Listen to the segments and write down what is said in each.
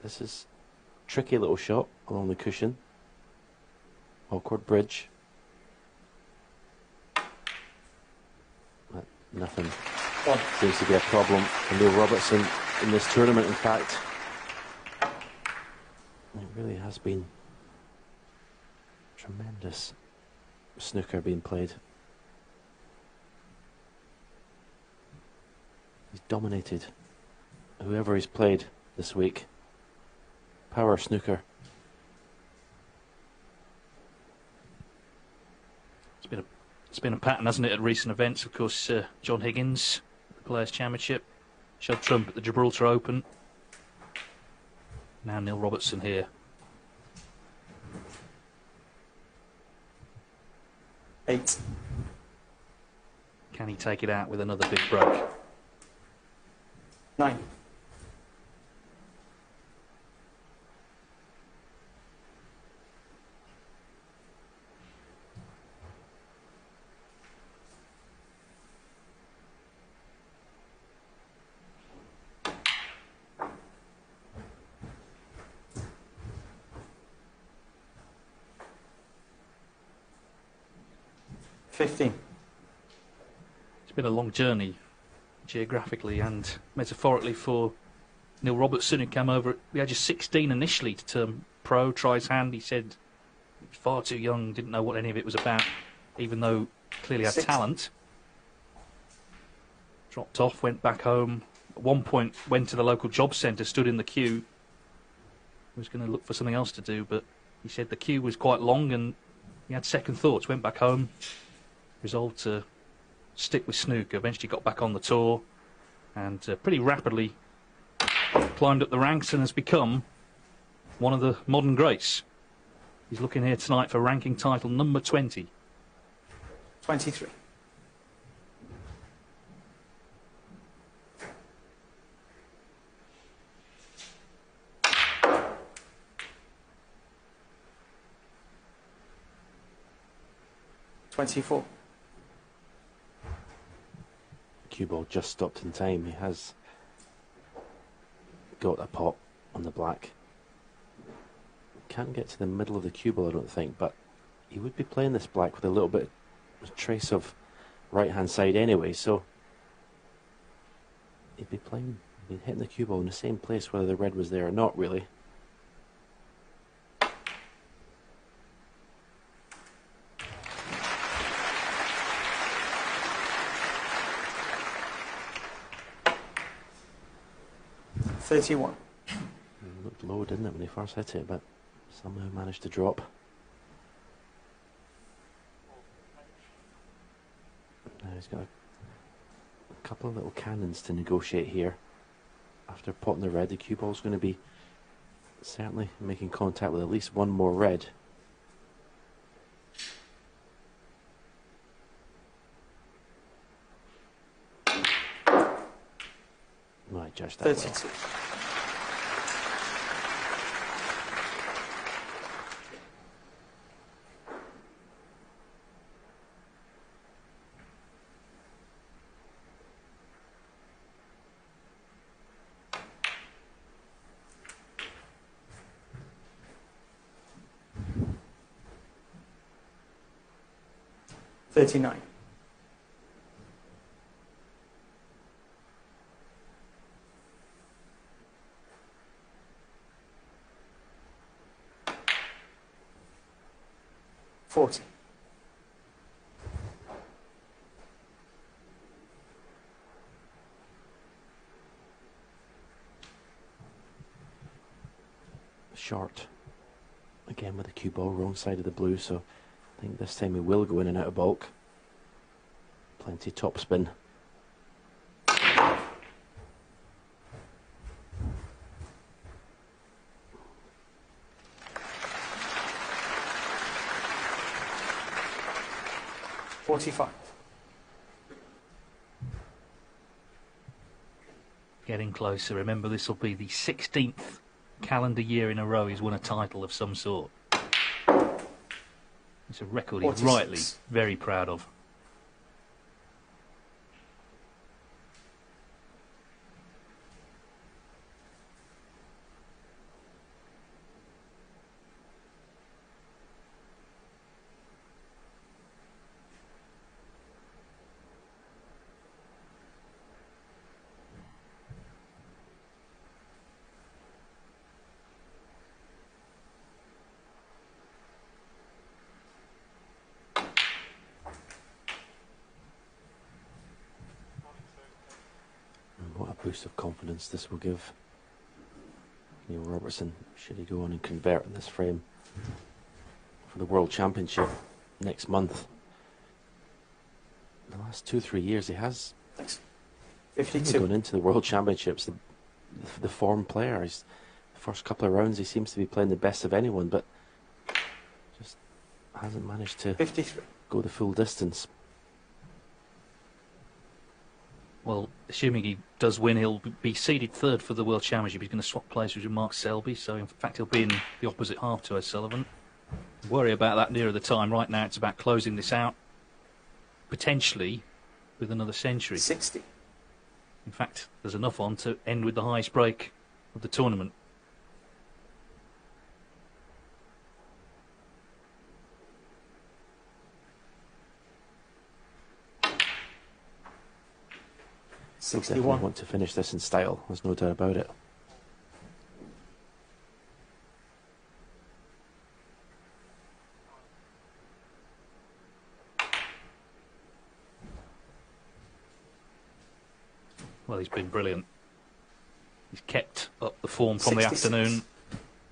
This is a tricky little shot along the cushion. Awkward bridge. But nothing seems to be a problem for Neil Robertson in this tournament, in fact. It really has been tremendous snooker being played. He's dominated whoever he's played this week. Power snooker. It's been a pattern, hasn't it, at recent events? Of course, John Higgins, the Players' Championship, Judd Trump at the Gibraltar Open. Now Neil Robertson here. 8. Can he take it out with another big break? 9. 15. It's been a long journey, geographically and metaphorically, for Neil Robertson, who came over at the age of 16 initially to turn pro, try his hand. He said he was far too young, didn't know what any of it was about, even though clearly had 6. talent. Dropped off, went back home. At one point went to the local job centre, stood in the queue. He was going to look for something else to do, but he said the queue was quite long and he had second thoughts, went back home, resolved to stick with snooker. Eventually got back on the tour and pretty rapidly climbed up the ranks and has become one of the modern greats. He's looking here tonight for ranking title number 20. 23. 24. Cue ball just stopped in time. He has got a pot on the black. Can't get to the middle of the cue ball, I don't think, but he would be playing this black with a little bit of a trace of right hand side anyway, so he'd be hitting the cue ball in the same place whether the red was there or not, really. $31. It looked low, didn't it, when he first hit it, but somehow managed to drop. Now he's got a couple of little cannons to negotiate here. After potting the red, the cue ball's going to be certainly making contact with at least one more red. Right, judge that 32. well. $39. 40. 'Short'. Again with the cue ball, wrong side of the blue, so I think this time he will go in and out of bulk. Plenty top spin. $45. Getting closer. Remember, this will be the 16th calendar year in a row he's won a title of some sort. It's a record he's 46. rightly very proud of. boost of confidence this will give Neil Robertson, should he go on and convert in this frame for the World Championship next month. In the last 2-3 years, he has Thanks. gone 52. into the World Championships the form player. The first couple of rounds, he seems to be playing the best of anyone, but just hasn't managed to 53. go the full distance. Well, assuming he does win, he'll be seeded third for the World Championship. He's going to swap places with Mark Selby, so in fact he'll be in the opposite half to O'Sullivan. Worry about that nearer the time. Right now it's about closing this out, potentially with another century. 60. In fact, there's enough on to end with the highest break of the tournament. He'll definitely 61. want to finish this in style, there's no doubt about it. Well, he's been brilliant. He's kept up the form from the 66. afternoon.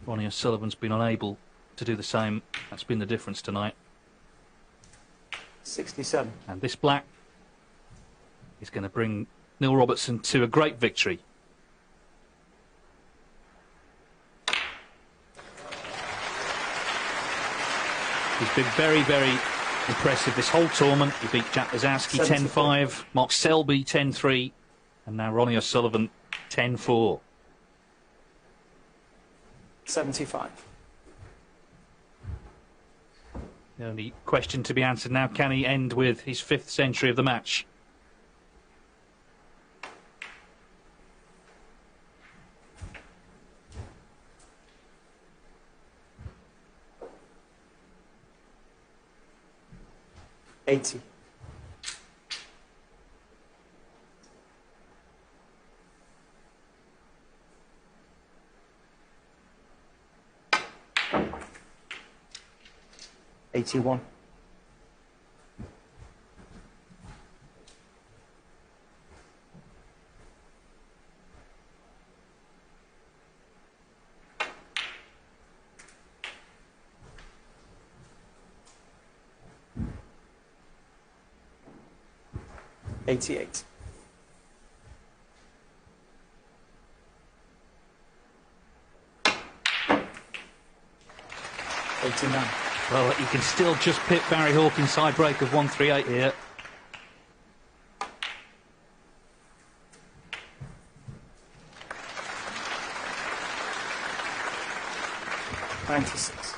Ronnie O'Sullivan's been unable to do the same. That's been the difference tonight. 67. And this black is going to bring Neil Robertson to a great victory. He's been very, very impressive this whole tournament. He beat Jack Lazowski 10-5, Mark Selby 10-3, and now Ronnie O'Sullivan 10-4. 75. The only question to be answered now, can he end with his 5th century of the match? $80. $81. $88. $89. Well, you can still just pit Barry Hawkins' side break of 138 here. $96.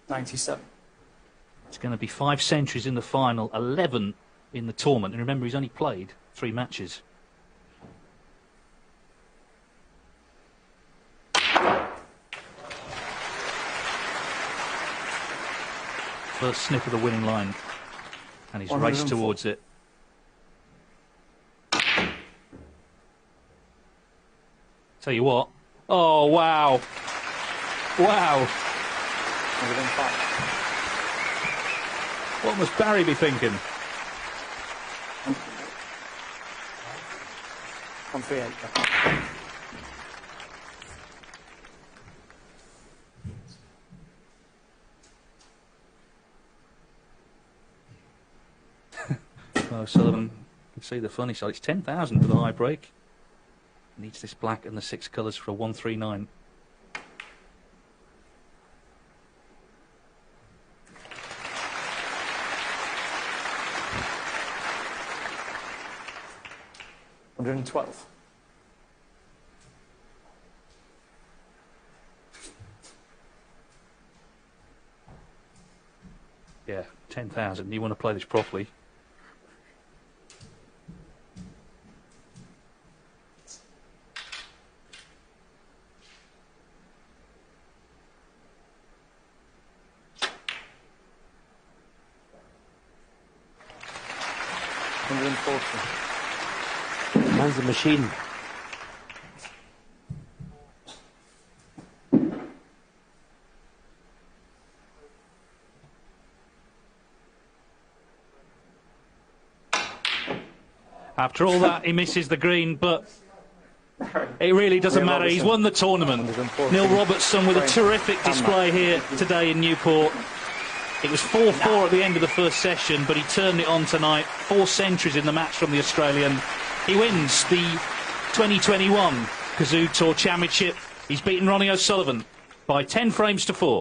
$97. It's going to be 5 centuries in the final, 11 in the tournament. And remember, he's only played 3 matches. First snip of the winning line. And he's raced 104. towards it. Tell you what. Oh, wow. Wow. 105. What must Barry be thinking? 138. Well, Sullivan can see the funny side. It's 10,000 for the high break. Needs this black and the 6 colours for a 139. $112. Yeah, 10,000. You want to play this properly. Man's a machine. After all that, he misses the green, but it really doesn't matter. He's won the tournament. Neil Robertson with a terrific display here today in Newport. It was 4-4 at the end of the first session, but he turned it on tonight. 4 centuries in the match from the Australian. He wins the 2021 Kazoo Tour Championship. He's beaten Ronnie O'Sullivan by 10 frames to 4.